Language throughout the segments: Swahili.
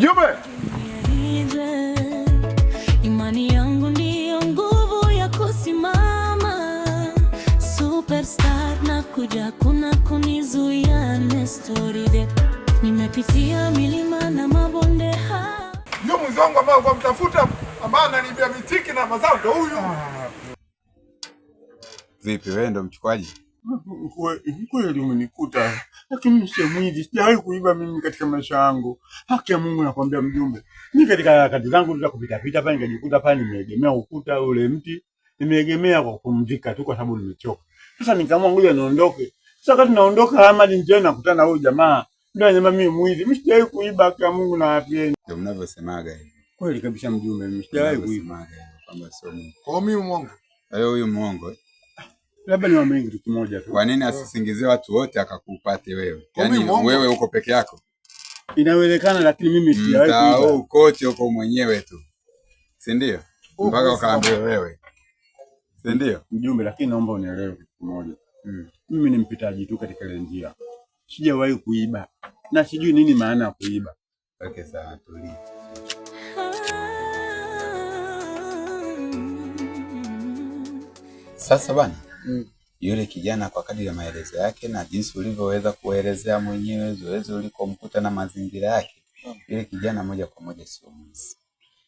Mjumbe. Imani yangu ndiyo nguvu ya kusimama. Superstar na kuja kuna kunizuia Nestoride. Nimepitia milima na mabonde Ndio mzee wangu ambao kwa mtafuta ambaye ananiibia mitiki na mazao ndio huyu. Vipi wewe ndo mchukuaji? Kweli umenikuta, lakini sio mwizi. Sijawahi kuiba mimi katika maisha yangu. Haki ya Mungu nakwambia mjumbe. Mimi katika harakati zangu za kupita pita pale nikajikuta pale nimeegemea ukuta ule mti. Nimeegemea kwa kupumzika tu kwa sababu nimechoka. Sasa nikaamua ngoja niondoke. Sasa wakati naondoka Ahmad njiani nakutana na huyu jamaa. Ndio anasema mimi mwizi. Mimi sijawahi kuiba, haki ya Mungu na wapieni. Ndio mnavyosemaga hivi. Kweli kabisa mjumbe, mimi sijawahi kuiba. Kwamba sio mimi. Kwa mimi muongo. Huyu muongo. Labda ni wamengi kitu kimoja tu. Kwa nini asisingizie watu wote akakupate wewe? Yaani wewe uko peke yako. Inawezekana lakini mimi sijawahi kuiba. Kote uko mwenyewe tu. Si ndio? Mpaka ukaambie wewe. Si ndio? Mjumbe, lakini naomba unielewe kitu kimoja. Mimi ni mpitaji tu katika ile njia. Sijawahi kuiba. Na sijui nini maana ya kuiba. Okay, sawa, tulia. Sasa bwana. Yule kijana kwa kadri ya maelezo yake na jinsi ulivyoweza kuelezea mwenyewe zoezi ulikomkuta na mazingira yake, yule kijana moja kwa moja sio mwizi.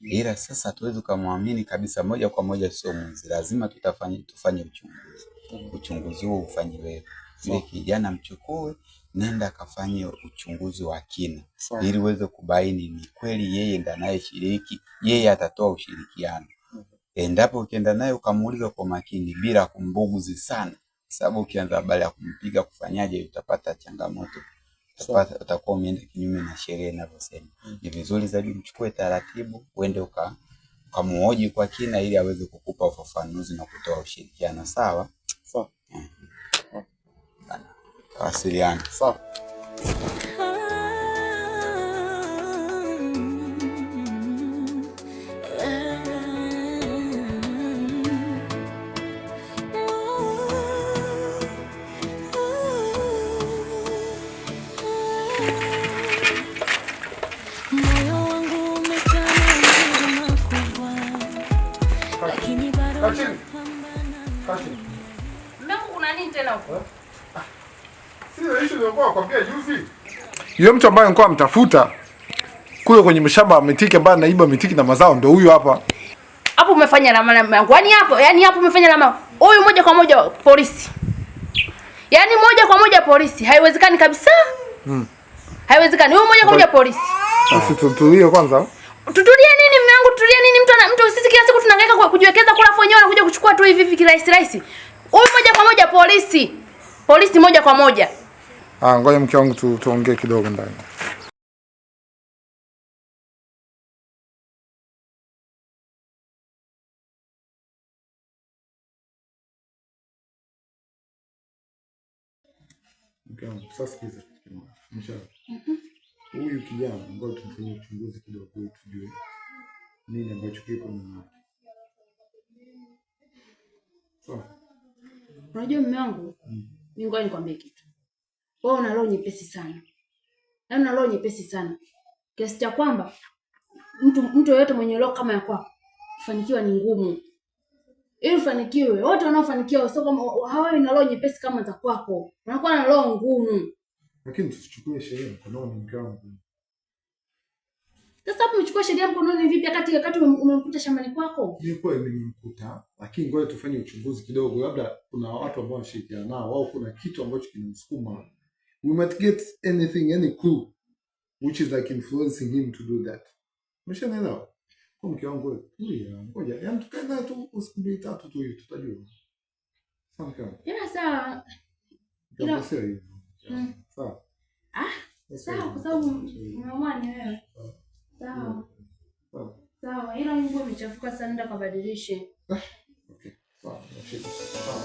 Ila sasa hatuwezi kumwamini kabisa moja kwa moja sio mwizi. Lazima tufanye uchunguzi. Uchunguzi huo ufanye wewe. Yule kijana mchukue, nenda akafanye uchunguzi wa kina ili uweze kubaini ni kweli yeye ndiye anayeshiriki, yeye atatoa ushirikiano. Endapo ukienda naye ukamuuliza kwa makini bila kumbuguzi sana, sababu ukianza habari ya kumpiga kufanyaje utapata changamoto. Utakuwa umeenda kinyume na sheria inavyosema. Ni vizuri zaidi mchukue taratibu, uende ukamuhoji kwa kina ili aweze kukupa ufafanuzi na kutoa ushirikiano. Sawa? Sawa. Wasiliana. Sawa. Yule mtu ambaye nilikuwa mtafuta kule kwenye mshamba wa mitiki ambaye anaiba mitiki na mazao ndio huyu hapa. Hapo umefanya lama yangu. Yaani hapo umefanya lama. Huyu moja kwa moja polisi. Yaani moja kwa moja polisi. Haiwezekani kabisa. Haiwezekani. Huyu moja kwa moja polisi. Sisi tutulie kwanza. Tutulie nini mume wangu? Tutulie nini mtu sisi kila siku tunahangaika kwa kujiwekeza kula wenyewe wanakuja kuchukua tu hivi kirahisi. Huyu moja kwa moja polisi. Polisi moja kwa moja. Ngoja mke wangu tuongee kidogo ndani. Mke wangu, sasa kiza mshauri. Huyu kijana ngoja tumfanyie uchunguzi kidogo tujue nini ambacho kipo ndani. Sawa. Unajua mume wangu, mimi ngoja nikwambie kitu. Wewe una roho nyepesi sana. Yaani una roho nyepesi sana. Kiasi cha kwamba mtu yeyote mwenye roho kama yako kufanikiwa ni ngumu. Ili ufanikiwe, wote wanaofanikiwa sio kama hawawi na roho nyepesi kama za kwako. Wanakuwa na roho ngumu. Lakini tusichukue sheria mkononi mke wangu. Sasa hapo umechukua sheria mkononi vipi wakati umemkuta shambani kwako? Ni kweli nimemkuta, lakini ngoja tufanye uchunguzi kidogo. Labda kuna watu ambao wanashirikiana nao au kuna kitu ambacho kinamsukuma. We might get any clue which is like influencing him to do that. Umeshaelewa? Kwa mke wangu wewe, ngoja. Yaani tukaenda tu usiku 3 tu hivi tutajua. Sawa mke wangu. Sawa. Ndio sio hivyo. Sawa. Sawa kwa sababu umeamua ni wewe. Sawa. Sawa, ila nguo imechafuka sana, nenda kabadilishe. Okay. Sawa, sawa.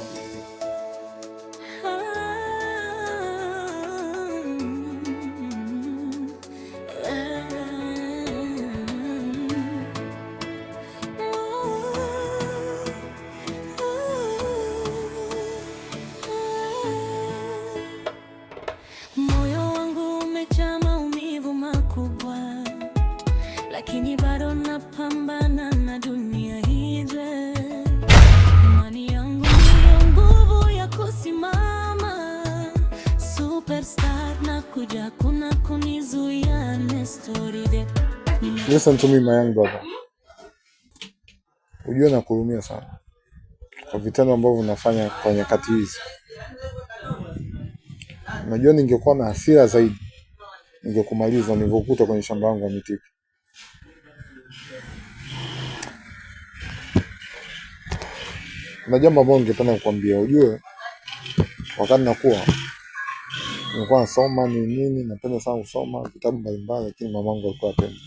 lakini bado napambana na dunia hije. Imani yangu ndio nguvu ya kusimama. Superstar na kuja, kuna kunizuia story de. Listen to me my young brother. Ujue na kuhurumia sana kwa vitendo ambavyo unafanya kwa nyakati hizi. Unajua ningekuwa na hasira zaidi, ningekumaliza nilivyokuta kwenye shamba langu la mitiki. Kuna jambo ambalo ningependa kukwambia. Ujue wakati nilikuwa nasoma nini, napenda sana kusoma vitabu mbalimbali, lakini mamangu alikuwa hapendi.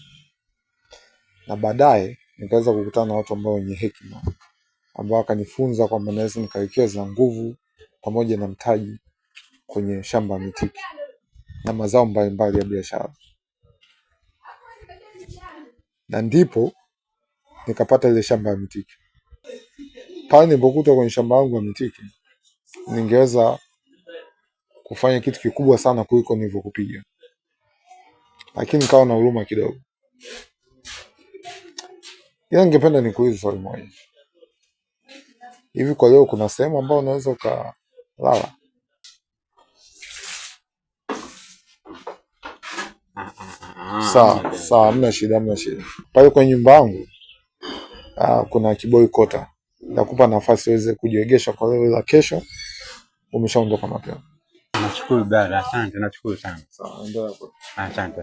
Na baadaye nikaweza kukutana na watu ambao wenye hekima, ambao wakanifunza kwamba naweza nikawekeza nguvu pamoja na mtaji kwenye shamba la mitiki na mazao mbalimbali ya biashara. Na ndipo nikapata ile shamba la mitiki. Pale nilipokuta kwenye shamba langu la mitiki, ningeweza kufanya kitu kikubwa sana kuliko nilivyokupiga. Lakini nikawa na huruma kidogo. Ila ningependa nikuulize swali moja. Hivi kwa leo kuna sehemu ambayo unaweza ukalala? Sawa, hamna shida. Pale kwenye nyumba yangu kuna kiboi kota. Nakupa nafasi uweze kujiegesha kwa leo, ila kesho umeshaondoka mapema. Nashukuru dada, asante, nashukuru sana. Sawa, ndio hapo. Asante.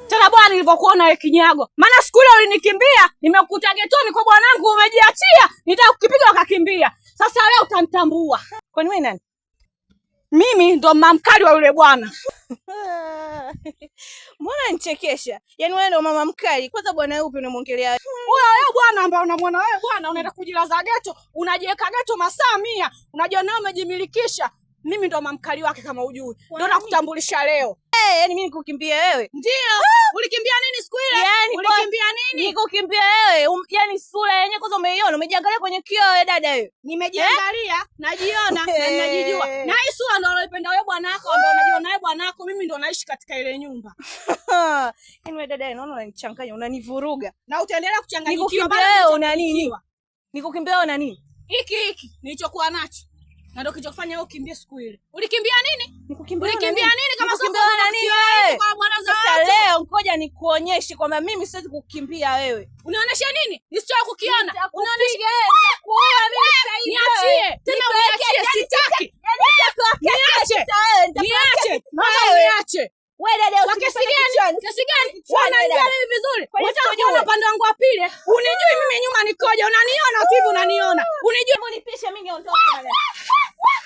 Tena bwana, nilivyokuona wewe kinyago. Maana siku ile ulinikimbia, nimekukuta getoni kwa bwanangu umejiachia, nitaka kukipiga ukakimbia. Sasa leo utanitambua. Kwani wewe nani? Mimi ndo mama mkali wa yule bwana. Mbona nichekesha? Yaani wewe ndo mama mkali? Kwanza bwana yupi unamwongelea wewe? Wewe bwana ambaye unamwona wewe bwana unaenda kujilaza geto, unajiweka geto masaa 100, unajiona umejimilikisha. Mimi ndo mama mkali wake kama ujui. Ndio nakutambulisha leo. Yaani mimi nikukimbia wewe? Ndio. Ulikimbia nini siku ile? Yaani ulikimbia nini? Nikukimbia wewe. Yaani sura yenyewe kwanza umeiona, umejiangalia kwenye kioo wewe dada wewe. Nimejiangalia, najiona na ninajijua. Na hii sura ndio unaipenda wewe bwana wako ambaye unajiona wewe bwana wako, mimi ndo naishi katika ile nyumba. Yaani wewe dada naona unanichanganya, unanivuruga. Na utaendelea kuchanganyikiwa. Nikukimbia wewe una nini? Nikukimbia wewe una nini? Hiki nilichokuwa nacho. Na ndio kilichofanya wewe ukimbie siku ile. Ulikimbia nini? Ulikimbia nini kama sio na nini wewe? Kwa bwana za sasa watu. Leo ngoja nikuonyeshe kwamba mimi siwezi kukimbia wewe. Unionyeshe nini? Nisichoe kukiona. Unionyeshe nitakuua mimi sasa hivi. Niachie. Tena uniachie, sitaki. Niache. Niache. Wewe dada kwa kesi gani? Kesi gani? Unanijua mimi vizuri. Unataka kuona upande wangu wa pili? Unijui mimi nyuma nikoje? Unaniona tu hivi unaniona. Unijui unipishe mimi ondoka pale.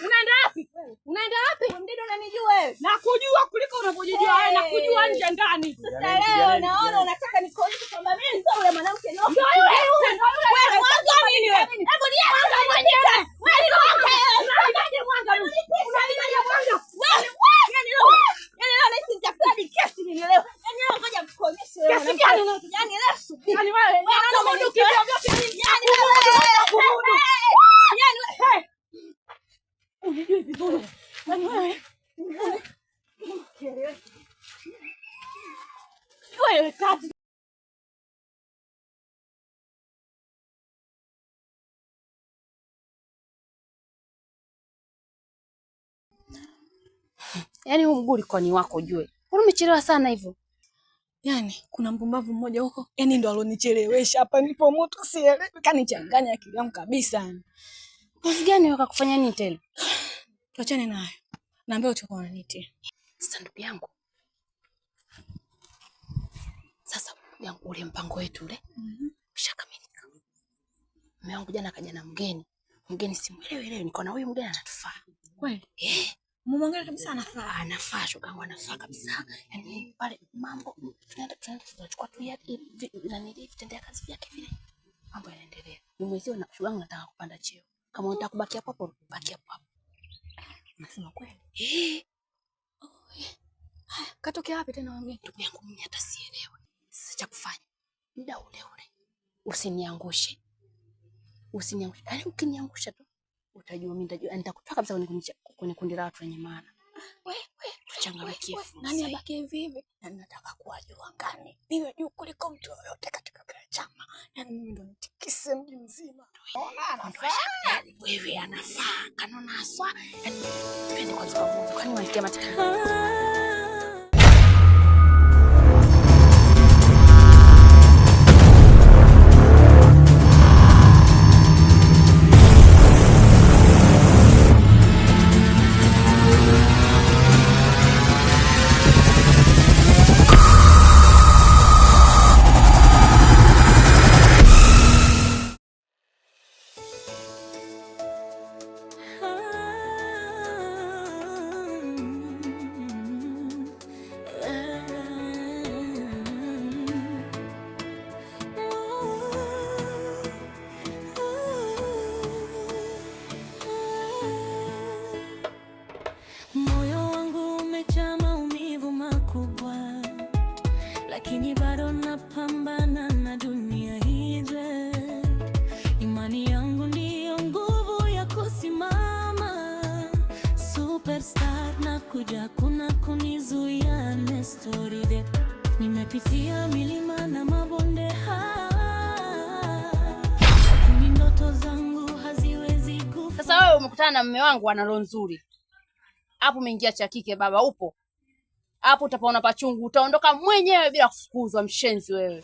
Unaenda wapi? Unaenda wapi? Mdido unanijua wewe. Nakujua kuliko unavyojijua wewe, nakujua nje ndani. Sasa leo naona unataka nikuonyeshe kwamba mimi sio yule mwanamke ndio. Wewe mwanzo nini wewe? Hebu niache mwenyewe. Wewe unaje mwanga? Unaje mwanga? Yaani leo nahisi nitapadi kesi mimi leo. Yaani leo ngoja nikuonyeshe wewe. Kesi gani? Yaani leo subiri. Yaani wewe unaona mundu kivyo vyote nini? Yaani wewe unijui vizuri. Yaani wewe wewe kati. Yaani huu mguu ulikuwa ni wako ujue. Mbona umechelewa sana hivyo? Yaani kuna mpumbavu mmoja huko. Yaani ndo alonichelewesha hapa nipo moto sielewi. Kanichanganya akili yangu kabisa. Kazi gani wakakufanya nini tena? Tuachane naye. Naambia utakuwa unanitia. Sasa ndugu yangu. Sasa ndugu yangu ule mpango wetu ule. Ushakamilika. Mume wangu jana kaja na mgeni. Mgeni simuelewi niko na huyu mgeni anatufaa. Kweli? Mumwangalia kabisa anafaa. Anafaa shoga yangu anafaa kabisa. Yaani pale mambo tunaenda tunachukua tu na vitendea kazi vyake vile. Mambo yanaendelea. Ni mwezi na shoga yangu nataka kupanda cheo. Kama unataka kubaki hapo baki hapo. Nasema kweli? Haya, katokea wapi tena wewe? Ndugu yangu mimi hata sielewi. Sasa cha kufanya muda ule Usiniangushe. Usiniangushe. Yaani ukiniangusha tu utajua mimi nitakutoa kabisa kwenye kundi la watu wenye maana. Wewe tuchangamkie. Nani abaki hivi hivi? Na nataka kuwa juu angani. Niwe juu kuliko mtu yoyote katika chama. Yaani mimi ndo nitikise mji mzima. Yaani wewe anafaa. Kanona aswa. Yaani twende kwa sababu kwani wanikia matakano. Lakini bado napambana na dunia hizi. Imani yangu ndiyo nguvu ya kusimama. Superstar na kuja kuna kunizuia story de. Nimepitia milima na mabonde lakini ndoto zangu haziwezi kufa. Sasa wewe umekutana na mume wangu ana roho nzuri. Hapo umeingia cha kike baba upo. Hapo utapaona pachungu, utaondoka mwenyewe bila kufukuzwa, mshenzi wewe.